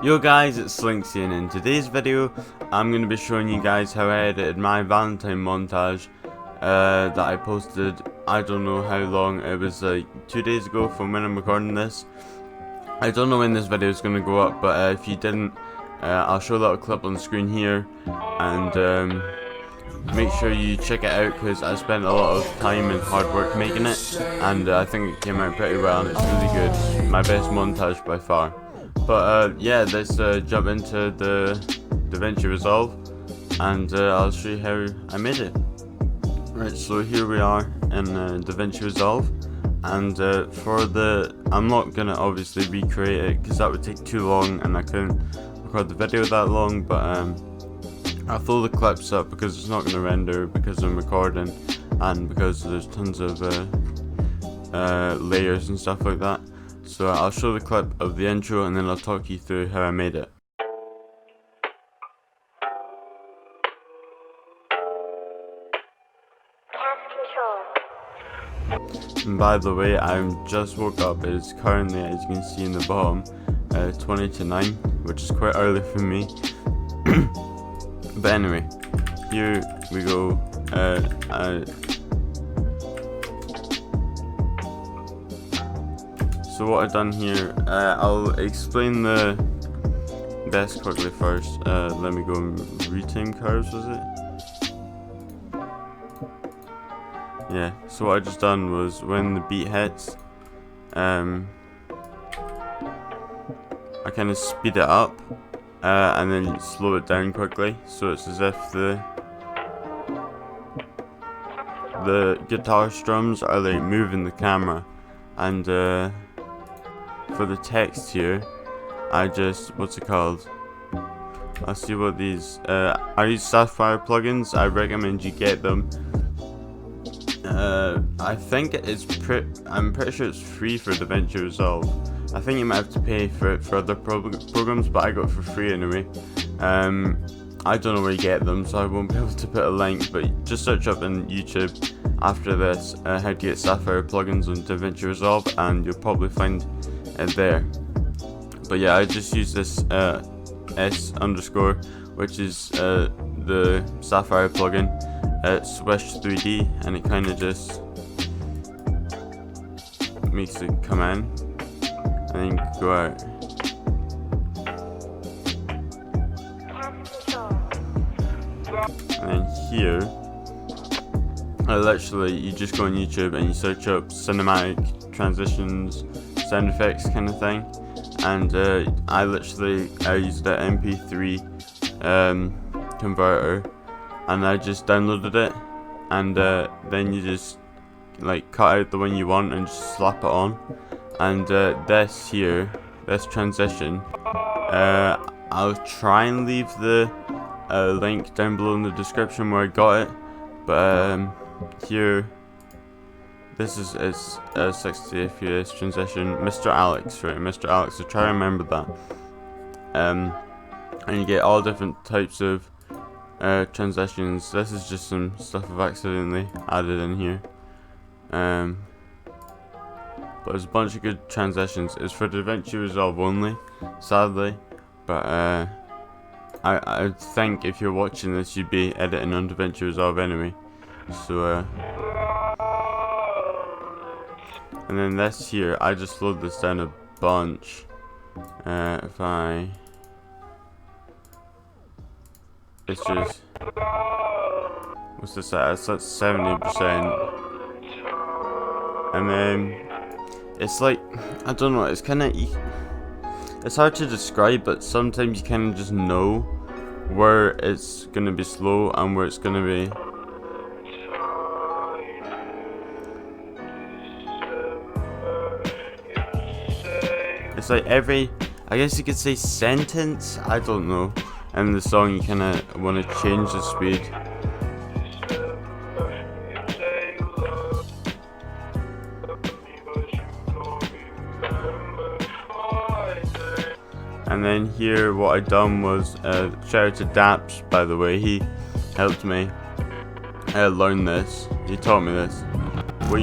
Yo guys, it's Slinxy, and in today's video I'm going to be showing you guys how I edited my Valentine montage that I posted. I don't know how long, it was like 2 days ago from when I'm recording this. I don't know when this video is going to go up, but if you didn't, I'll show a little clip on the screen here, and make sure you check it out because I spent a lot of time and hard work making it, and I think it came out pretty well and it's really good. My best montage by far. But yeah, let's jump into the Davinci Resolve, and I'll show you how I made it. Right, so here we are in Davinci Resolve, and I'm not gonna obviously recreate it because that would take too long and I couldn't record the video that long, but I'll throw the clips up because it's not gonna render because I'm recording and because there's tons of layers and stuff like that. So I'll show the clip of the intro and then I'll talk you through how I made it. And by the way, I just woke up. It is currently, as you can see in the bottom, 20 to 9, which is quite early for me. But anyway, here we go. So what I've done here, I'll explain the best quickly first. Let me go and retime curves, was it? Yeah, so what I just done was when the beat hits, I kind of speed it up and then slow it down quickly, so it's as if the guitar strums are like moving the camera. And for the text here, I just, what's it called? I'll see what these, I use Sapphire plugins. I recommend you get them. I think I'm pretty sure it's free for DaVinci Resolve. I think you might have to pay for it for other programs, but I got it for free anyway. I don't know where you get them, so I won't be able to put a link, but just search up on YouTube after this how to get Sapphire plugins on DaVinci Resolve, and you'll probably find it there. But yeah, I just use this S underscore, which is the Sapphire plugin. Swish 3D, and it kind of just makes it come in and then go out. And then here, you just go on YouTube and you search up cinematic transitions, sound effects kind of thing, and I used the MP3 converter, and I just downloaded it, and then you just like cut out the one you want and just slap it on. And this transition, I'll try and leave the link down below in the description where I got it, but here, this is a 60 FPS transition. Mr. Alex, right? Mr. Alex, so try to remember that. And you get all different types of transitions. This is just some stuff I've accidentally added in here. But there's a bunch of good transitions. It's for DaVinci Resolve only, sadly. But I think if you're watching this, you'd be editing on DaVinci Resolve anyway. So and then this here, I just slowed this down a bunch. If I, it's just, what's this at? It's at 70%. And then it's like, I don't know, it's kind of, it's hard to describe, but sometimes you kind of just know where it's gonna be slow and where it's gonna be. It's like every, I guess you could say sentence, I don't know, in the song you kind of want to change the speed. And then here what I done was, shout out to Daps, by the way, he helped me learn this, he taught me this. What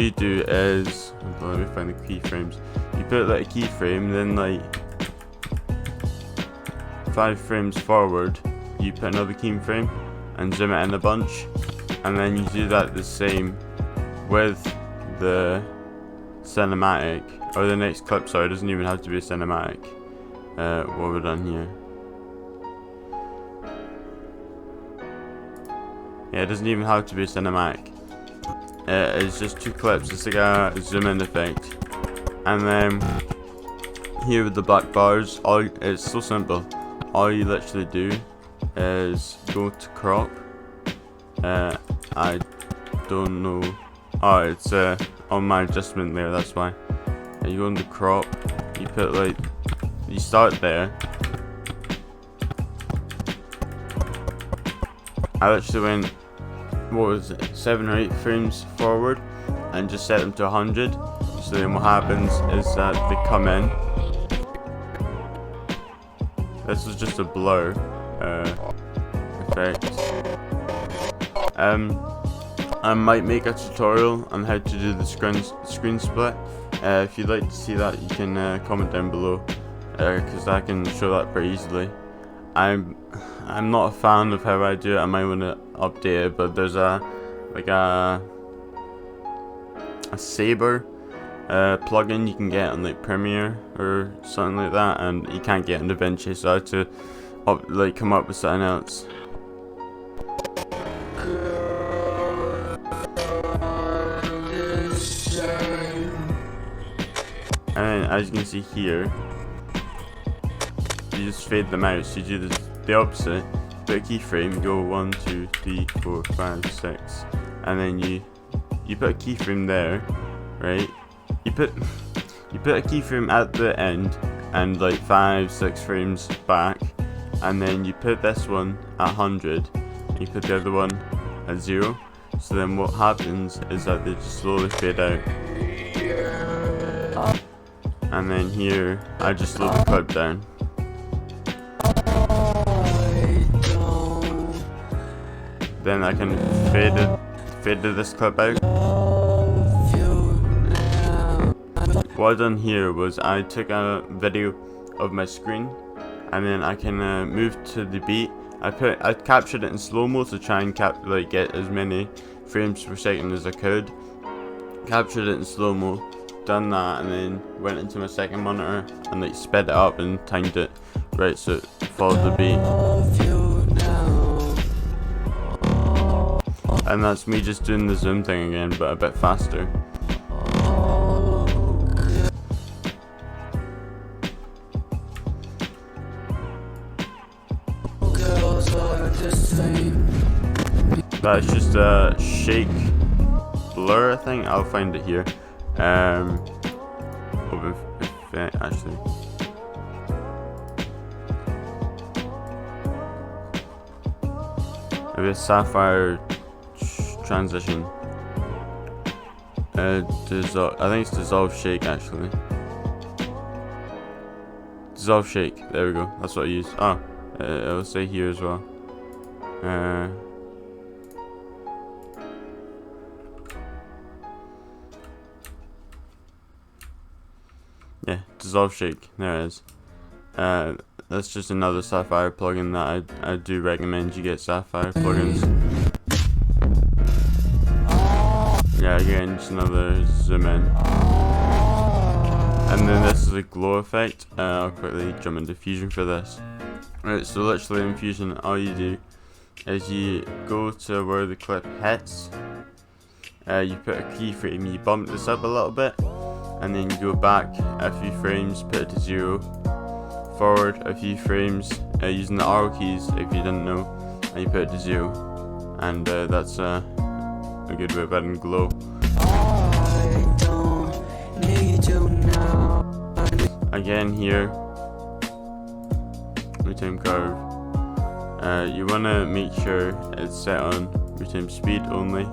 you do is, let me find the keyframes. You put like a keyframe, then like 5 frames forward, you put another keyframe and zoom it in a bunch, and then you do that the same with the cinematic, or the next clip. Sorry, it doesn't even have to be a cinematic. What we've done here. Yeah, it doesn't even have to be a cinematic. It's just 2 clips. It's like a zoom in effect. And then here with the black bars, it's so simple. All you literally do is go to crop. I don't know. Oh, it's on my adjustment layer, that's why. You go into crop, you put like, you start there. I literally went, what was it, 7 or 8 frames forward and just set them to 100. So then what happens is that they come in. This was just a blur effect. I might make a tutorial on how to do the screen split. If you'd like to see that, you can comment down below, because I can show that pretty easily. I'm not a fan of how I do it. I might want to update it, but there's a saber plugin you can get on like Premiere or something like that, and you can't get in Davinci, so I had to come up with something else. And as you can see here, you just fade them out. So you do the opposite. Put a keyframe, go 1, 2, 3, 4, 5, 6, and then you put a keyframe there, right? You put a keyframe at the end and like 5, 6 frames back, and then you put this one at 100, and you put the other one at 0. So then what happens is that they just slowly fade out. And then here, I just slow the clip down. Then I can fade this clip out. What I done here was I took a video of my screen, and then I can move to the beat. I captured it in slow-mo to try and get as many frames per second as I could. Captured it in slow-mo. Done that, and then went into my second monitor and like sped it up and timed it right so it followed the beat. And that's me just doing the zoom thing again, but a bit faster. That's just a shake blur, I think. I'll find it here. Open effect, actually. Maybe a sapphire transition. I think it's dissolve shake, actually. Dissolve shake. There we go. That's what I use. Oh, it'll say here as well. Yeah, dissolve shake. There it is. That's just another Sapphire plugin that I do recommend you get Sapphire plugins. Yeah, again, just another zoom in. And then this is a glow effect. I'll quickly jump into Infusion for this. Right, so literally in Infusion, all you do is you go to where the clip hits. You put a keyframe, you bump this up a little bit, and then you go back a few frames, put it to 0, forward a few frames using the arrow keys if you didn't know, and you put it to 0, and that's a good way of adding glow. Again here, retime curve. You want to make sure it's set on retime speed only.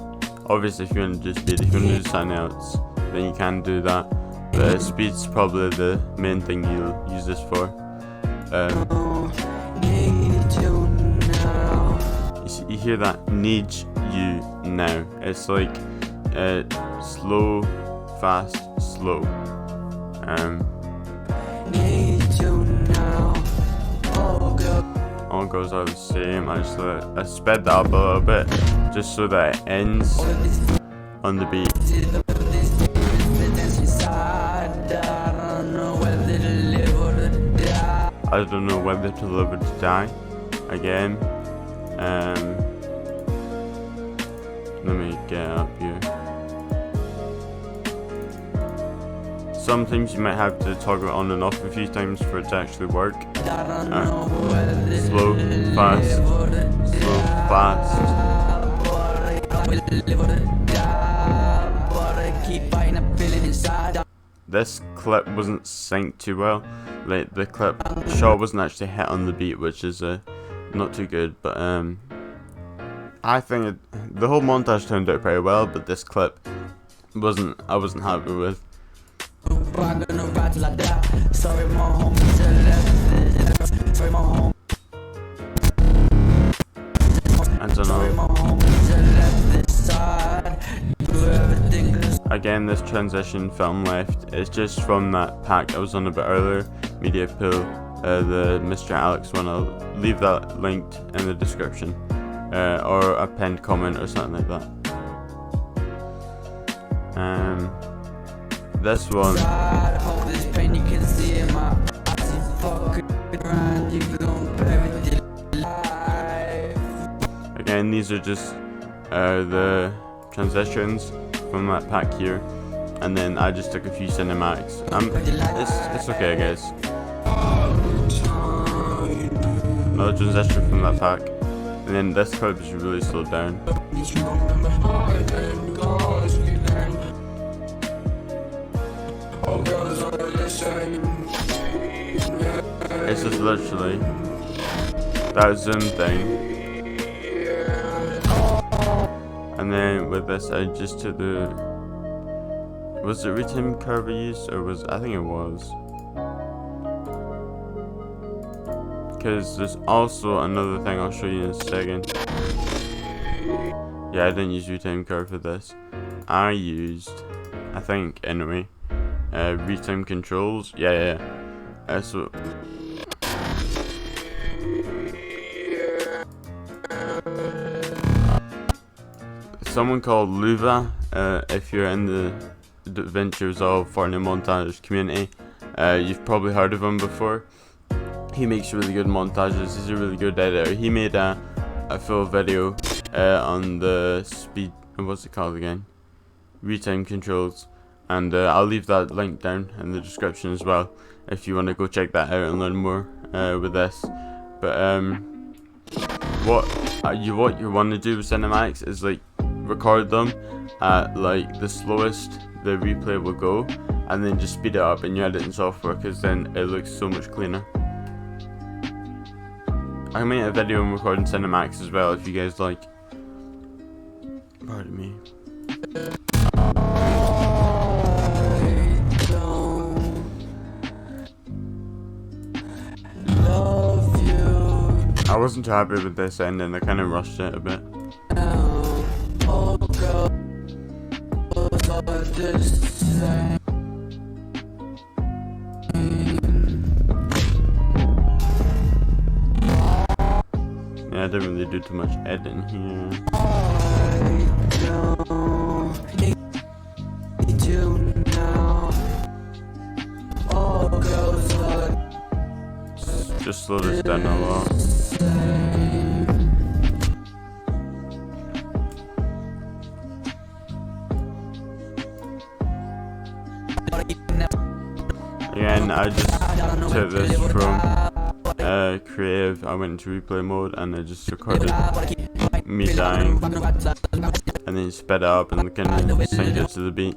Obviously if you want to do speed, if you want to do something else, then you can do that. But speed's probably the main thing you'll use this for. You hear that? Need you now. It's like slow, fast, slow. intros are the same. I sped that up a little bit just so that it ends on the beat. I don't know whether to live or to die. Again, let me get up here. Sometimes you might have to toggle it on and off a few times for it to actually work. Slow, fast, slow, fast. This clip wasn't synced too well. Like the clip shot wasn't actually hit on the beat, which is not too good. But I think the whole montage turned out pretty well, but this clip I wasn't happy with. I don't know. Again, this transition film left is just from that pack I was on a bit earlier, Media Pool, the Mr. Alex one. I'll leave that linked in the description, or a pinned comment or something like that. This one. Again, these are just the transitions from that pack here, and then I just took a few cinematics. It's okay, I guess. Another transition from that pack, and then this clip is really slowed down. It's just literally that zoom thing. And then with this, I just took the, was it retime curve I used, or I think it was. Because there's also another thing I'll show you in a second. Yeah, I didn't use retime curve for this. I used, I think anyway, retime controls. Yeah. So someone called Luva, if you're in the Davinci Resolve Fortnite montage community, you've probably heard of him before. He makes really good montages. He's a really good editor. He made a full video on the speed, what's it called again? Retime controls, and I'll leave that link down in the description as well if you want to go check that out and learn more with this. But what you want to do with cinematics is like record them at like the slowest the replay will go, and then just speed it up in your editing software, because then it looks so much cleaner. I made a video on recording cinematics as well if you guys like. Pardon me. I wasn't too happy with this ending. I kind of rushed it a bit. Yeah, I didn't really do too much editing here. Just slow this down a lot. Again, I just took this from creative. I went into replay mode and I just recorded me dying, and then sped it up and kind of synced it to the beat.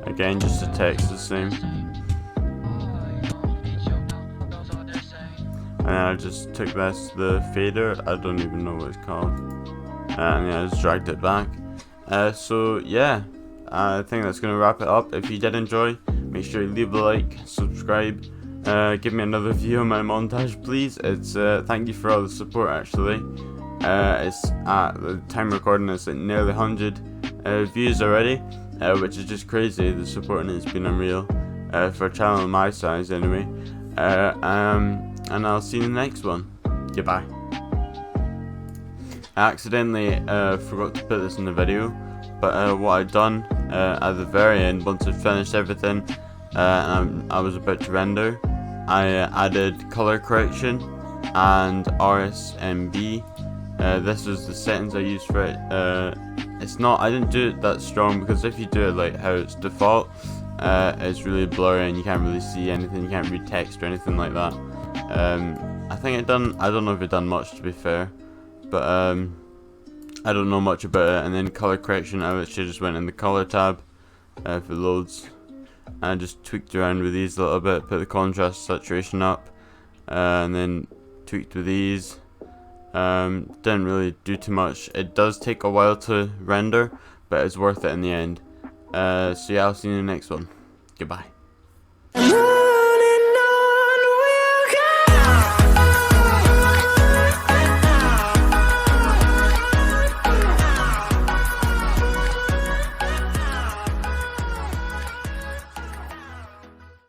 Again, just the text the same. And I just took the fader, I don't even know what it's called, and yeah, I just dragged it back. So yeah, I think that's going to wrap it up. If you did enjoy, make sure you leave a like, subscribe, give me another view on my montage please. It's thank you for all the support actually. It's at the time recording, it's like nearly 100 views already, which is just crazy. The support has been unreal for a channel my size anyway. And I'll see you in the next one. Goodbye. I accidentally forgot to put this in the video, but what I'd done at the very end, once I finished everything and I was about to render, I added color correction and RSMB. This was the settings I used for it. I didn't do it that strong, because if you do it like how it's default, it's really blurry and you can't really see anything, you can't read text or anything like that. I don't know if I've done much, to be fair, but I don't know much about it. And then color correction, I literally just went in the color tab for loads, and I just tweaked around with these a little bit, put the contrast saturation up, and then tweaked with these. Didn't really do too much. It does take a while to render, but it's worth it in the end. So yeah, I'll see you in the next one. Goodbye.